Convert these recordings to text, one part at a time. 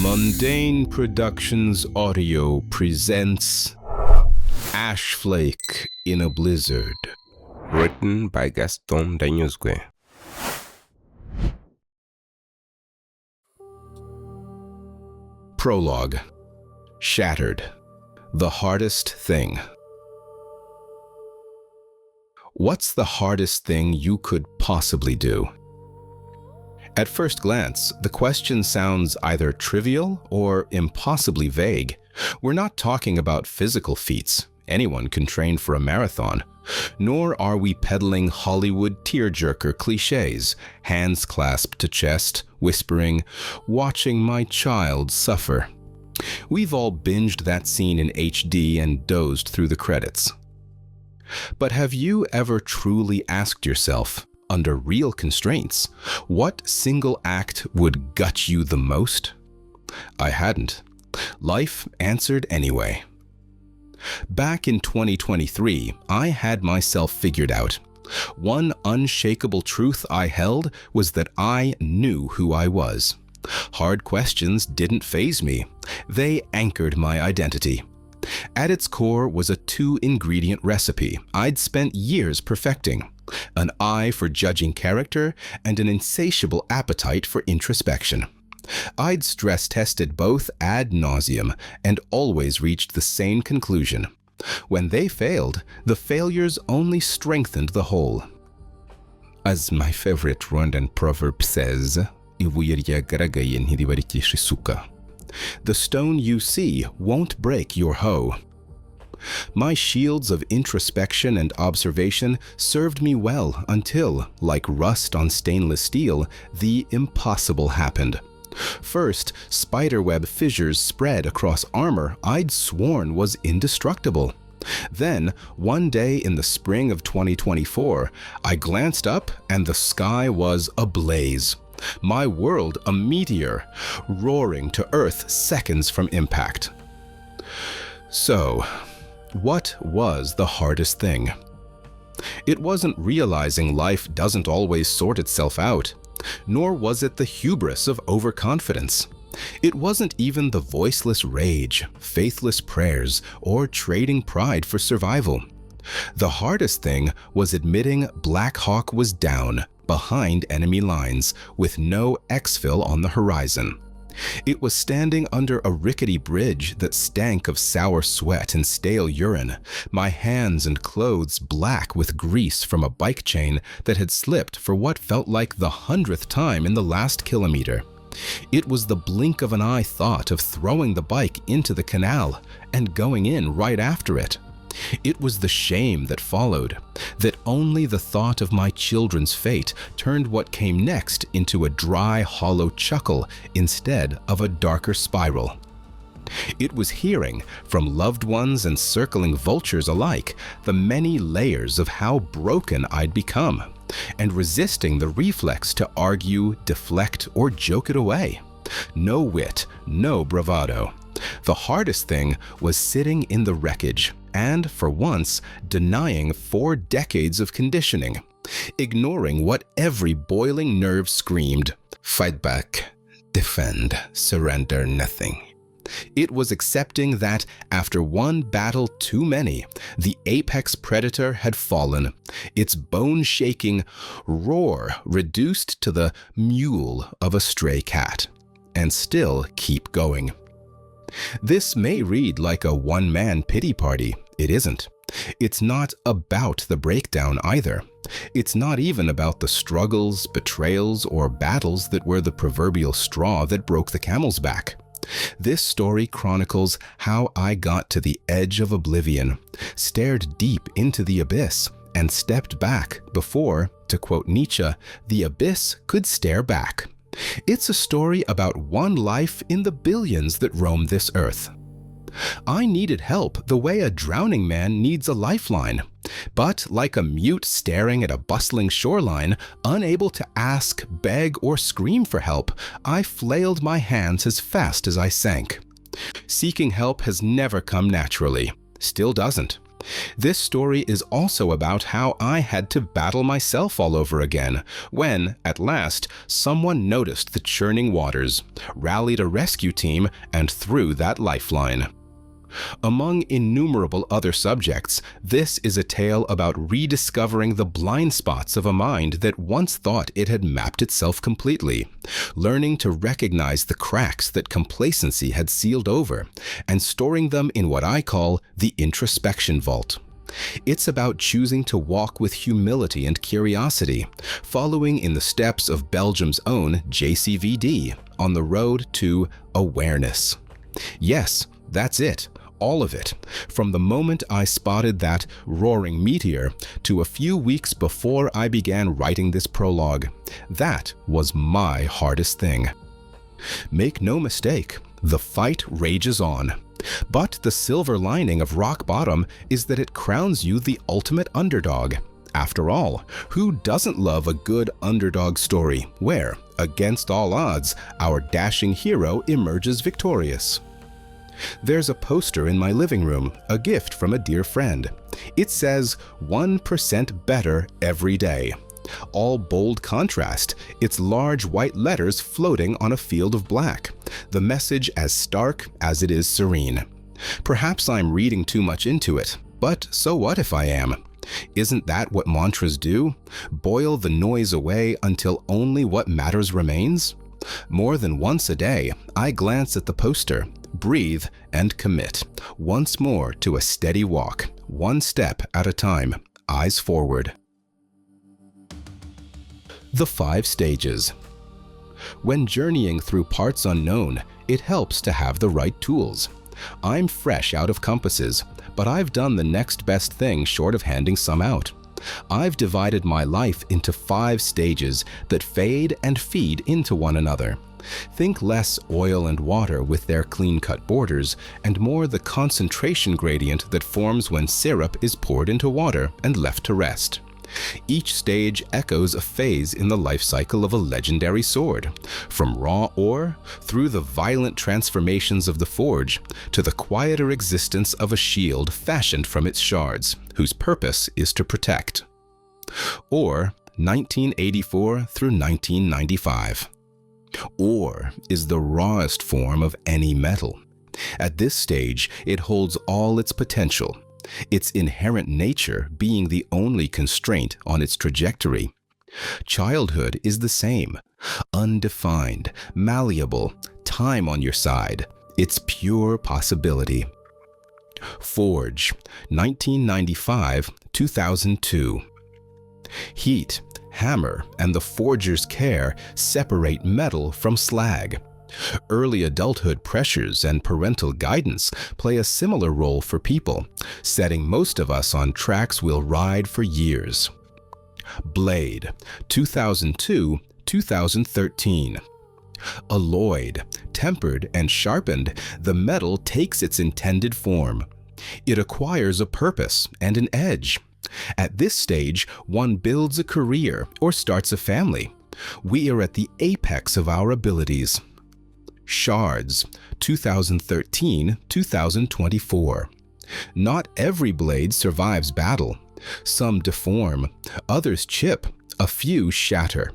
Mundane Productions Audio presents Ash Flake in a Blizzard. Written by Gaston Ndanyuzwe. Prologue. Shattered. The hardest thing. What's the hardest thing you could possibly do? At first glance, the question sounds either trivial or impossibly vague. We're not talking about physical feats. Anyone can train for a marathon. Nor are we peddling Hollywood tearjerker cliches, hands clasped to chest, whispering, "Watching my child suffer." We've all binged that scene in HD and dozed through the credits. But have you ever truly asked yourself, under real constraints, what single act would gut you the most? I hadn't. Life answered anyway. Back in 2023, I had myself figured out. One unshakable truth I held was that I knew who I was. Hard questions didn't faze me. They anchored my identity. At its core was a 2-ingredient recipe I'd spent years perfecting: an eye for judging character and an insatiable appetite for introspection. I'd stress-tested both ad nauseum and always reached the same conclusion. When they failed, the failures only strengthened the whole. As my favorite Rwandan proverb says, "Ibuye ryagaragaye ntiribarikisha isuka." The stone you see won't break your hoe. My shields of introspection and observation served me well until, like rust on stainless steel, the impossible happened. First, spiderweb fissures spread across armor I'd sworn was indestructible. Then, one day in the spring of 2024, I glanced up and the sky was ablaze. My world a meteor, roaring to Earth seconds from impact. So, what was the hardest thing? It wasn't realizing life doesn't always sort itself out, nor was it the hubris of overconfidence. It wasn't even the voiceless rage, faithless prayers, or trading pride for survival. The hardest thing was admitting Black Hawk was down, behind enemy lines, with no exfil on the horizon. It was standing under a rickety bridge that stank of sour sweat and stale urine, my hands and clothes black with grease from a bike chain that had slipped for what felt like the 100th time in the last kilometer. It was the blink of an eye thought of throwing the bike into the canal and going in right after it. It was the shame that followed, that only the thought of my children's fate turned what came next into a dry, hollow chuckle instead of a darker spiral. It was hearing, from loved ones and circling vultures alike, the many layers of how broken I'd become, and resisting the reflex to argue, deflect, or joke it away. No wit, no bravado. The hardest thing was sitting in the wreckage and, for once, denying 4 decades of conditioning, ignoring what every boiling nerve screamed: fight back, defend, surrender nothing. It was accepting that, after one battle too many, the apex predator had fallen, its bone-shaking roar reduced to the mewl of a stray cat, and still keep going. This may read like a one-man pity party. It isn't. It's not about the breakdown either. It's not even about the struggles, betrayals, or battles that were the proverbial straw that broke the camel's back. This story chronicles how I got to the edge of oblivion, stared deep into the abyss, and stepped back before, to quote Nietzsche, the abyss could stare back. It's a story about one life in the billions that roam this earth. I needed help the way a drowning man needs a lifeline. But like a mute staring at a bustling shoreline, unable to ask, beg, or scream for help, I flailed my hands as fast as I sank. Seeking help has never come naturally. Still doesn't. This story is also about how I had to battle myself all over again when, at last, someone noticed the churning waters, rallied a rescue team, and threw that lifeline. Among innumerable other subjects, this is a tale about rediscovering the blind spots of a mind that once thought it had mapped itself completely, learning to recognize the cracks that complacency had sealed over, and storing them in what I call the introspection vault. It's about choosing to walk with humility and curiosity, following in the steps of Belgium's own JCVD on the road to awareness. Yes, that's it. All of it, from the moment I spotted that roaring meteor to a few weeks before I began writing this prologue. That was my hardest thing. Make no mistake, the fight rages on. But the silver lining of Rock Bottom is that it crowns you the ultimate underdog. After all, who doesn't love a good underdog story where, against all odds, our dashing hero emerges victorious? There's a poster in my living room, a gift from a dear friend. It says 1% better every day. All bold contrast, its large white letters floating on a field of black, the message as stark as it is serene. Perhaps I'm reading too much into it, but so what if I am? Isn't that what mantras do? Boil the noise away until only what matters remains? More than once a day, I glance at the poster, breathe, and commit once more to a steady walk, one step at a time, eyes forward. The 5 stages. When journeying through parts unknown, it helps to have the right tools. I'm fresh out of compasses, but I've done the next best thing short of handing some out. I've divided my life into 5 stages that fade and feed into one another. Think less oil and water with their clean-cut borders, and more the concentration gradient that forms when syrup is poured into water and left to rest. Each stage echoes a phase in the life cycle of a legendary sword, from raw ore through the violent transformations of the forge to the quieter existence of a shield fashioned from its shards, whose purpose is to protect. Or 1984 through 1995. Ore is the rawest form of any metal. At this stage, it holds all its potential, its inherent nature being the only constraint on its trajectory. Childhood is the same, undefined, malleable, time on your side, its pure possibility. Forge, 1995-2002. Heat, hammer, and the forger's care separate metal from slag. Early adulthood pressures and parental guidance play a similar role for people, setting most of us on tracks we'll ride for years. Blade, 2002-2013. Alloyed, tempered, and sharpened, the metal takes its intended form. It acquires a purpose and an edge. At this stage, one builds a career or starts a family. We are at the apex of our abilities. Shards, 2013-2024. Not every blade survives battle. Some deform, others chip, a few shatter.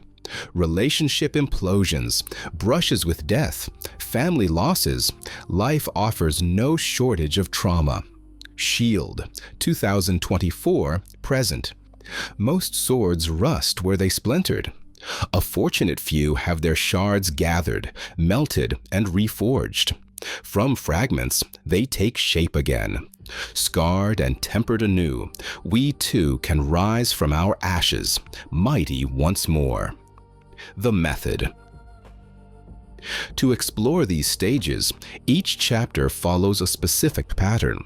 Relationship implosions, brushes with death, family losses, life offers no shortage of trauma. Shield, 2024, present. Most swords rust where they splintered. A fortunate few have their shards gathered, melted, and reforged. From fragments, they take shape again. Scarred and tempered anew, we too can rise from our ashes, mighty once more. The method. To explore these stages, each chapter follows a specific pattern.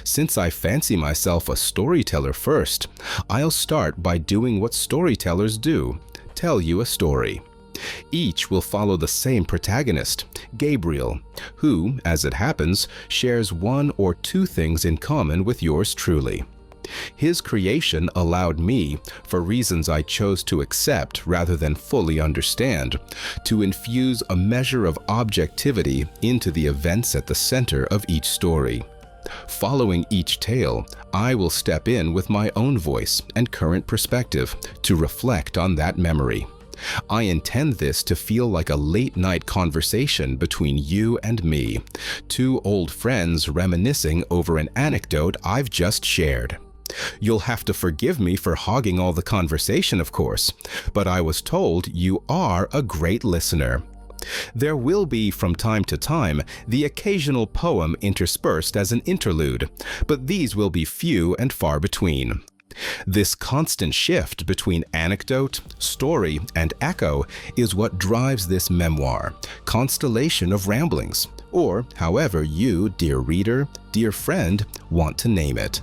Since I fancy myself a storyteller first, I'll start by doing what storytellers do, tell you a story. Each will follow the same protagonist, Gabriel, who, as it happens, shares 1 or 2 things in common with yours truly. His creation allowed me, for reasons I chose to accept rather than fully understand, to infuse a measure of objectivity into the events at the center of each story. Following each tale, I will step in with my own voice and current perspective to reflect on that memory. I intend this to feel like a late-night conversation between you and me, two old friends reminiscing over an anecdote I've just shared. You'll have to forgive me for hogging all the conversation, of course, but I was told you are a great listener. There will be, from time to time, the occasional poem interspersed as an interlude, but these will be few and far between. This constant shift between anecdote, story, and echo is what drives this memoir, constellation of ramblings, or however you, dear reader, dear friend, want to name it.